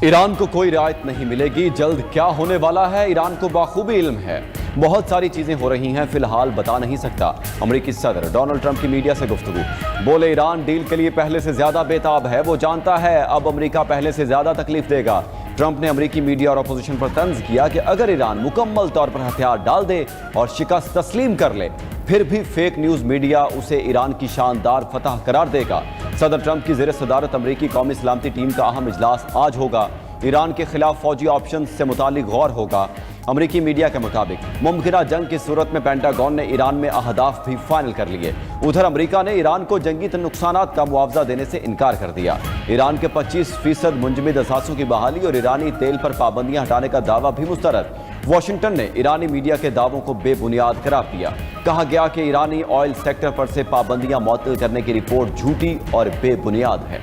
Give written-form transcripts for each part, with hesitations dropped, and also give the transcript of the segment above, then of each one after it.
Iran को कोई रियायत नहीं मिलेगी। जल्द क्या होने वाला है ईरान को बाखूबी इल्म है। बहुत सारी चीजें हो रही हैं, फिलहाल बता नहीं सकता। अमेरिकी सदर डोनाल्ड ट्रंप की मीडिया से गुफ्तगू। बोले ईरान डील के लिए पहले से ज्यादा बेताब है। वो जानता है अब अमेरिका पहले से ज्यादा तकलीफ देगा। ट्रंप ने अमेरिकी मीडिया और अपोजिशन पर तंज किया कि अगर ईरान मुकम्मल तौर पर हथियार डाल दे और शिकस्त तस्लीम कर ले, फिर भी फेक न्यूज मीडिया उसे ईरान की शानदार फतह करार देगा। सदर ट्रंप की ज़ेर सदारत अमेरिकी कौमी सलामती टीम का अहम इजलास आज होगा। ईरान के खिलाफ फौजी ऑप्शन से मुतालिक गौर होगा। अमेरिकी मीडिया के मुताबिक मुमकिना जंग की सूरत में पेंटागन ने ईरान में अहदाफ भी फाइनल कर लिए। उधर अमेरिका ने ईरान को जंगी नुकसानात का मुआवजा देने से इनकार कर दिया। ईरान के 25% मुंजमद असासों की बहाली और ईरानी तेल पर पाबंदियां हटाने का दावा भी मुस्तरद। वाशिंगटन ने ईरानी मीडिया के दावों को बेबुनियाद करार दिया। कहा गया कि ईरानी ऑयल सेक्टर पर से पाबंदियां मुअत्तल करने की रिपोर्ट झूठी और बेबुनियाद है।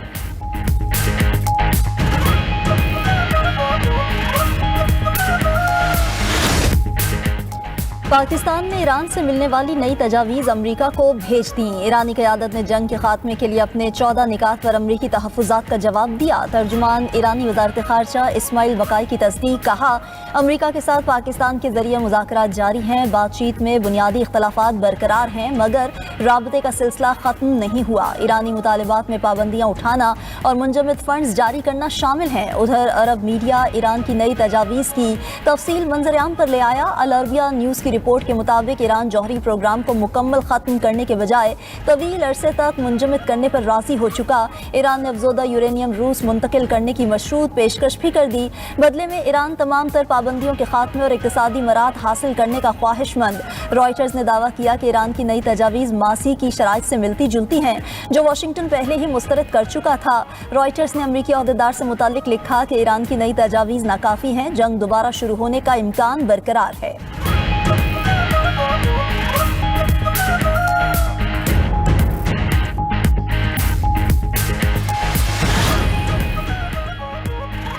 पाकिस्तान ने ईरान से मिलने वाली नई तजावीज़ अमरीका को भेज दी। ईरानी क़यादत ने जंग के खात्मे के लिए अपने 14 निकात पर अमरीकी तहफ़्फ़ुज़ात का जवाब दिया। तर्जुमान ईरानी वज़ारत ख़ारजा इस्माइल बकाई की तस्दीक। कहा, अमरीका के साथ पाकिस्तान के ज़रिए मुज़ाकरात जारी हैं। बातचीत में बुनियादी इख्तलाफ़ात बरकरार हैं, मगर राबते का सिलसिला ख़त्म नहीं हुआ। ईरानी मुतालबात में पाबंदियाँ उठाना और मुंजमद फ़ंड्स जारी करना शामिल हैं। उधर अरब मीडिया ईरान की नई तजावीज़ की तफसील मंजर-ए-आम पर ले आया। अल अरबिया न्यूज़ की रिपोर्ट के मुताबिक ईरान जौहरी प्रोग्राम को मुकम्मल खत्म करने के बजाय तवील अरसे तक मुंजमद करने पर राजी हो चुका। ईरान ने अफजोदा यूरेनियम रूस मुंतकिल करने की मशरूत पेशकश भी कर दी। बदले में ईरान तमाम तर पाबंदियों के खात्मे और इक्तिसादी मराद हासिल करने का ख्वाहिशमंद। रॉयटर्स ने दावा किया कि ईरान की नई तजावीज़ मासी की शराइत से मिलती जुलती हैं, जो वाशिंगटन पहले ही मुस्तरद कर चुका था। रॉयटर्स ने अमरीकी अहदेदार से मुताल्लिक लिखा कि ईरान की नई तजावीज़ नाकाफी हैं, जंग दोबारा शुरू होने का इम्कान बरकरार है।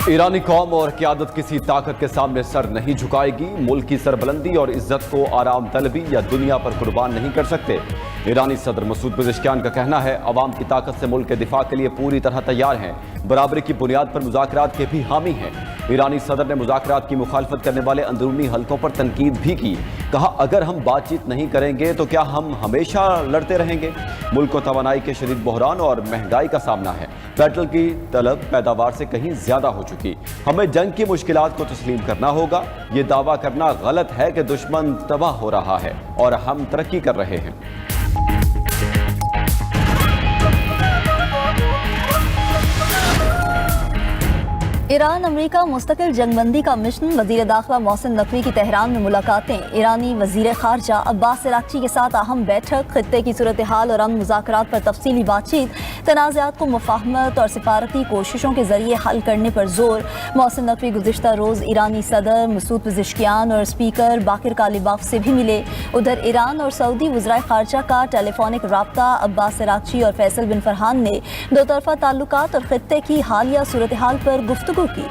ईरानी कौम और क़यादत किसी ताकत के सामने सर नहीं झुकाएगी। मुल्क की सरबलंदी और इज्जत को आराम तलबी या दुनिया पर कुर्बान नहीं कर सकते। ईरानी सदर मसूद पेज़ेश्कियान का कहना है, अवाम की ताकत से मुल्क के दिफा के लिए पूरी तरह तैयार हैं। बराबरी की बुनियाद पर मुज़ाकरात के भी हामी हैं। ईरानी सदर ने मुज़ाकरात की मुखालफत करने वाले अंदरूनी हलकों पर तनकीद भी की। कहा, अगर हम बातचीत नहीं करेंगे तो क्या हम हमेशा लड़ते रहेंगे। मुल्क को तवानाई के शदीद बहरान और महंगाई का सामना है। पेट्रोल की तलब पैदावार से कहीं ज्यादा हो चुकी। हमें जंग की मुश्किलात को तस्लीम करना होगा। ये दावा करना गलत है कि दुश्मन तबाह हो रहा है और हम तरक्की कर रहे हैं। ईरान अमरीका मुस्तकिल जंगबंदी का मिशन। वज़ीर दाखिला मोहसिन नकवी की तेहरान में मुलाकातें। ईरानी वज़ीर ख़ारजा अब्बास अराग़ची के साथ अहम बैठक। ख़ित्ते की सूरत हाल और अमन मुज़ाकरात पर तफसीली बातचीत। तनाज़ात को मुफ़ाहमत और सिफारती कोशिशों के ज़रिए हल करने पर जोर। मोहसिन नकवी गुज़िश्ता रोज़ ईरानी सदर मसूद पेज़ेश्कियान और स्पीकर बाकिर कालिबाफ से भी मिले। उधर ईरान और सऊदी वज़राए ख़ारजा का टेलीफोनिक राब्ता। अब्बास अराग़ची और फैसल बिन फरहान ने दो तरफ़ा ताल्लुकात और ख़ित्ते की हालिया सूरत हाल पर गुफ्तगू की।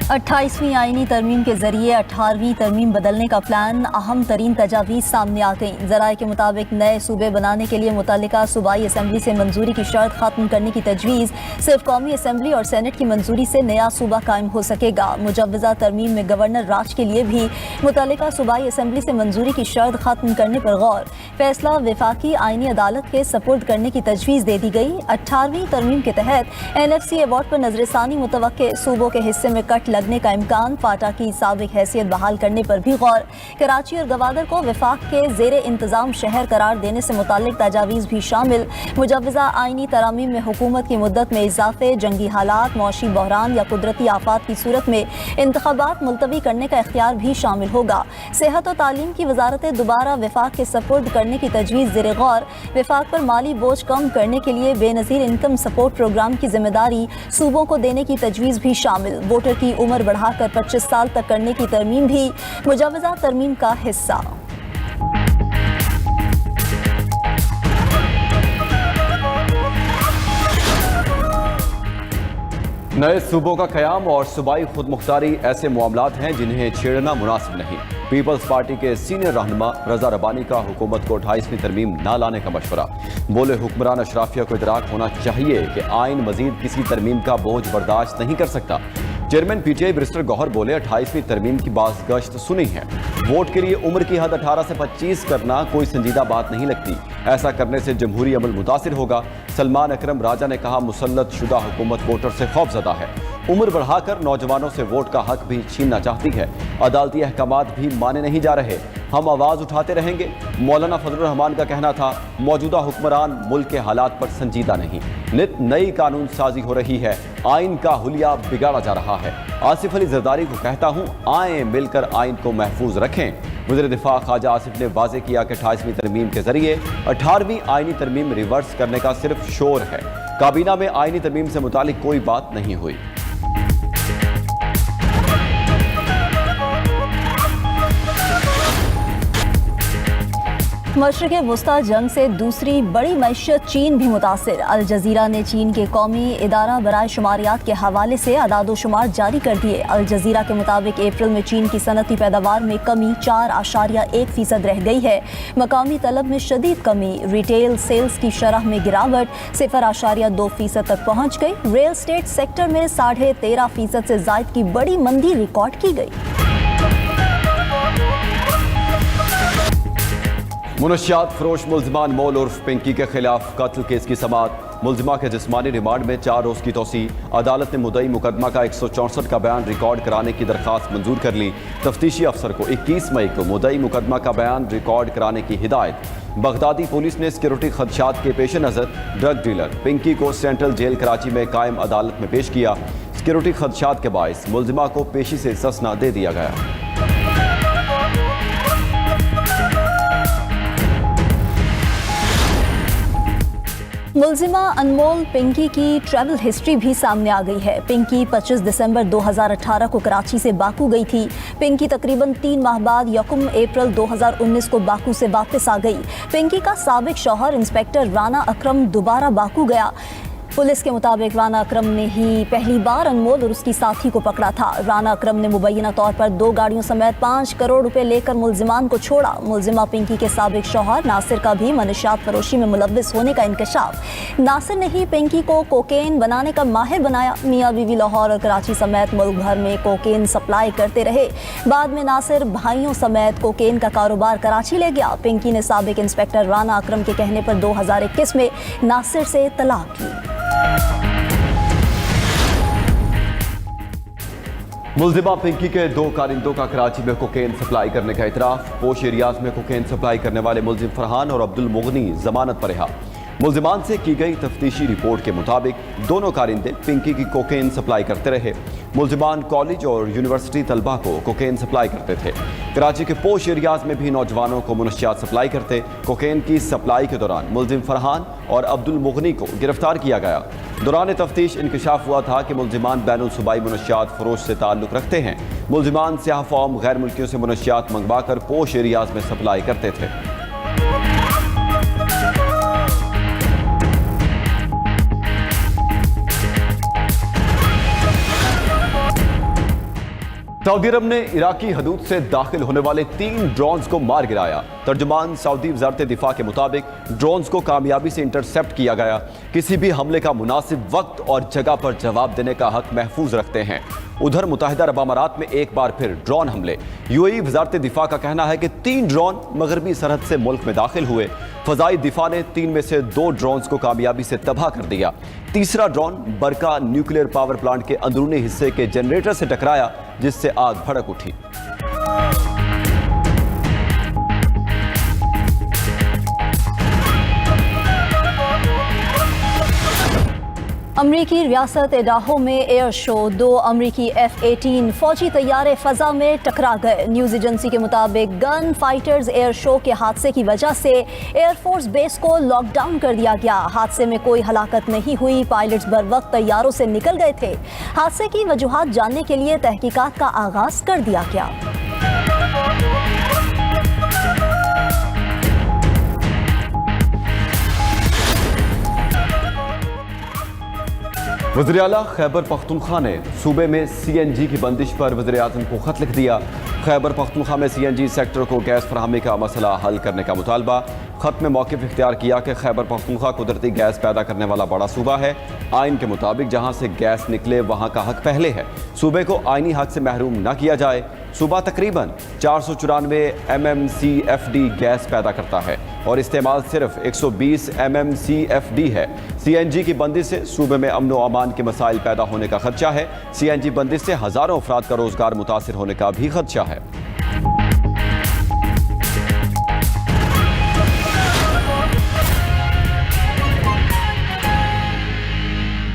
28वीं आईनी तरमीम के जरिए 18वीं तरमीम बदलने का प्लान। अहम तरीन तजावीज़ सामने आ गई। ज़राए के मुताबिक नए सूबे बनाने के लिए मुतल्लिका सूबाई असम्बली से मंजूरी की शर्त खत्म करने की तजवीज़। सिर्फ कौमी असम्बली और सेनेट की मंजूरी से नया सूबा कायम हो सकेगा। मुजव्वज़ा तरमीम में गवर्नर राज के लिए भी मुतल्लिका सूबाई असम्बली से मंजूरी की शर्त खत्म करने पर गौर। फैसला वफाकी आईनी अदालत के सपुर्द करने की तजवीज़ दे दी गई। 18वीं तरमीम के तहत NFC अवार्ड पर नजरसानी मुतवक्के। सूबों के हिस्से में कट लगने का इम्कान। फाटा की साबिक हैसियत बहाल करने पर भी गौर। कराची और गवादर को वफाक के जेरे इंतजाम शहर करार देने से मुताल्लिक तजावीज़ भी शामिल। मुजव्वज़ा आईनी तरामीम में हुकूमत की मुद्दत में इजाफे, जंगी हालात, मौशी बहरान या कुदरती आफात की सूरत में इंतखाबात मुलतवी करने का इख्तियार भी शामिल होगा। सेहत और तालीम की वजारतें दोबारा वफाक के सपुर्द करने की तजवीज़ ज़ेरे गौर। वफाक पर माली बोझ कम करने के लिए बेनज़ीर इनकम सपोर्ट प्रोग्राम की जिम्मेदारी सूबों को देने की तजवीज़ भी शामिल। वोटर की उम्र बढ़ाकर 25 साल तक करने की तरमीम भी मुजव्वज़ा तरमीम का हिस्सा। नए सूबों का कयाम और सूबाई खुद मुख्तारी ऐसे मामलात हैं जिन्हें छेड़ना मुनासिब नहीं। पीपल्स पार्टी के सीनियर रहनुमा रजा रबानी का हुकूमत को 28वीं तरमीम न लाने का मशवरा। बोले हुक्मरान अशराफिया को इदराक होना चाहिए कि आइन मजीद किसी तरमीम का बोझ बर्दाश्त नहीं कर सकता। चेयरमैन पीटीआई बैरिस्टर गौहर बोले 28वीं तरमीम की बाज़गश्त सुनी है। वोट के लिए उम्र की हद 18 से 25 करना कोई संजीदा बात नहीं लगती। ऐसा करने से जमहूरी अमल मुतासिर होगा। सलमान अकरम राजा ने कहा मुसल्लत शुदा हुकूमत वोटर से खौफजदा है। उम्र बढ़ाकर नौजवानों से वोट का हक भी छीनना चाहती है। अदालती अहकामात भी माने नहीं जा रहे। हम आवाज़ उठाते रहेंगे। मौलाना फजलुर रहमान का कहना था मौजूदा हुक्मरान मुल्क के हालात पर संजीदा नहीं। नित नई कानून साजी हो रही है। आइन का हुलिया बिगाड़ा जा रहा है। आसिफ अली जरदारी को कहता हूँ आए मिलकर आइन को महफूज रखें। वज़ीर दिफा ख्वाजा आसिफ ने वाज़ेह किया कि 28वीं तरमीम के जरिए 18वीं आइनी तरमीम रिवर्स करने का सिर्फ शोर है। काबीना में आइनी तरमीम से मुतालिक कोई बात नहीं हुई। मशरिक़ वुस्ता जंग से दूसरी बड़ी मैशत चीन भी मुतासिर। अल जज़ीरा ने चीन के कौमी इदारा बराए शुमारियात के हवाले से अदाद-ओ-शुमार जारी कर दिए। अल जज़ीरा के मुताबिक अप्रैल में चीन की सनती पैदावार में कमी 4.1% रह गई है। मकामी तलब में शदीद कमी, रिटेल सेल्स की शरह में गिरावट 0.2% तक पहुँच गई। रियल स्टेट सेक्टर में 13.5% से ज़ायद की बड़ी मंदी रिकॉर्ड की गई। मुनशियात फरोश मुल्जिमान मोल उर्फ पिंकी के खिलाफ कत्ल केस की समाअत। मुल्जिमा के जिस्मानी रिमांड में 4 रोज़ की तोसी। अदालत ने मुद्दई मुकदमा का 164 का बयान रिकॉर्ड कराने की दरख्वास्त मंजूर कर ली। तफ्तीशी अफसर को 21 मई को मुद्दई मुकदमा का बयान रिकॉर्ड कराने की हिदायत। बगदादी पुलिस ने सिक्योरिटी खदशात के पेश नज़र ड्रग डीलर पिंकी को सेंट्रल जेल कराची में कायम अदालत में पेश किया। सिक्योरिटी खदशात के बायस मुल्जिमा को पेशी से ससना दे दिया गया। मुल्जिमा अनमोल पिंकी की ट्रैवल हिस्ट्री भी सामने आ गई है। पिंकी 25 दिसंबर 2018 को कराची से बाकू गई थी। पिंकी तकरीबन 3 माह बाद 1 अप्रैल 2019 को बाकू से वापस आ गई। पिंकी का साबिक शौहर इंस्पेक्टर राना अकरम दोबारा बाकू गया। पुलिस के मुताबिक राना अकरम ने ही पहली बार अनमोल और उसकी साथी को पकड़ा था। राना अकरम ने मुबैना तौर पर 2 गाड़ियों समेत 5 करोड़ रुपए लेकर मुल्जिमान को छोड़ा। मुल्जिमा पिंकी के साबिक शौहर नासिर का भी मनशियात फरोशी में मुलव्विस होने का इंकशाफ। नासिर ने ही पिंकी को कोकेन बनाने का माहिर बनाया। मियाँ बीवी लाहौर और कराची समेत मुल्क भर में कोकेन सप्लाई करते रहे। बाद में नासिर भाइयों समेत कोकेन का कारोबार कराची ले गया। पिंकी ने साबिक इंस्पेक्टर राना अकरम के कहने पर 2021 में नासिर से तलाक की। मुल्जिमा पिंकी के 2 कारिंदों का कराची में कोकेन सप्लाई करने का इतराफ। पोश एरियाज में कोकेन सप्लाई करने वाले मुल्जिम फरहान और अब्दुल मुगनी जमानत पर रिहा। मुल्जिमान से की गई तफ्तीशी रिपोर्ट के मुताबिक दोनों कारिंदे पिंकी की कोकेन सप्लाई करते रहे। मुल्जिमान कॉलेज और यूनिवर्सिटी तलबा को कोकेन सप्लाई करते थे। कराची के पोश एरियाज में भी नौजवानों को मुनशियात सप्लाई करते। कोकेन की सप्लाई के दौरान मुल्जिम फरहान और अब्दुल मुगनी को गिरफ्तार किया गया। दौरान तफ्तीश इंकशाफ हुआ था कि मुल्जिमान बैनुल सूबाई मुनशियात फरोश से ताल्लुक़ रखते हैं। मुल्जिमान स्याह फॉर्म गैर मुल्कियों से मुनशियात मंगवा कर पोश एरियाज में सप्लाई करते थे। सऊदी अरब ने इराकी हदूद से दाखिल होने वाले 3 ड्रोन्स को मार गिराया। तर्जुमान सऊदी वज़ारत दिफा के मुताबिक ड्रोन्स को कामयाबी से इंटरसेप्ट किया गया। किसी भी हमले का मुनासिब वक्त और जगह पर जवाब देने का हक महफूज रखते हैं। उधर मुत्तहिदा अरब अमारात में एक बार फिर ड्रोन हमले। यूएई वज़ारत दिफा का कहना है कि 3 ड्रोन मगरबी सरहद से मुल्क में दाखिल हुए। फ़ज़ाई दिफा ने 3 में से 2 ड्रोन्स को कामयाबी से तबाह कर दिया। तीसरा ड्रोन बरका न्यूक्लियर पावर प्लांट के अंदरूनी हिस्से के जनरेटर से टकराया, जिससे आग भड़क उठी। अमरीकी रियासत इडाहो में एयर शो। 2 अमरीकी F-18 फौजी तैयारे फ़ज़ा में टकरा गए। न्यूज़ एजेंसी के मुताबिक गन फाइटर्स एयर शो के हादसे की वजह से एयरफोर्स बेस को लॉकडाउन कर दिया गया। हादसे में कोई हलाकत नहीं हुई। पायलट्स बर वक्त तैयारों से निकल गए थे। हादसे की वजूहात जानने के लिए तहकीकात का आगाज कर दिया गया। वज़ीर आला खैबर पख्तूनख्वा ने सूबे में CNG की बंदिश पर वज़ीर-ए-आज़म को खत लिख दिया। खैबर पख्तूनख्वा में CNG सेक्टर को गैस फराहमी का मसला हल करने का मुतालबा। खत में मौक़िफ़ इख्तियार किया कि खैबर पख्तूनख्वा कुदरती गैस पैदा करने वाला बड़ा सूबा है। आइन के मुताबिक जहाँ से गैस निकले वहाँ का हक पहले है। सूबे को आइनी हक से महरूम न किया जाए। सूबा तकरीबन 494 MMCFD गैस पैदा करता है और इस्तेमाल सिर्फ 120 MMCFD है। CNG की बंदिश से सूबे में अमन व अमान के मसाइल पैदा होने का खदशा है। CNG बंदिश से हज़ारों अफराद का रोज़गार मुतासिर होने का भी खदशा है।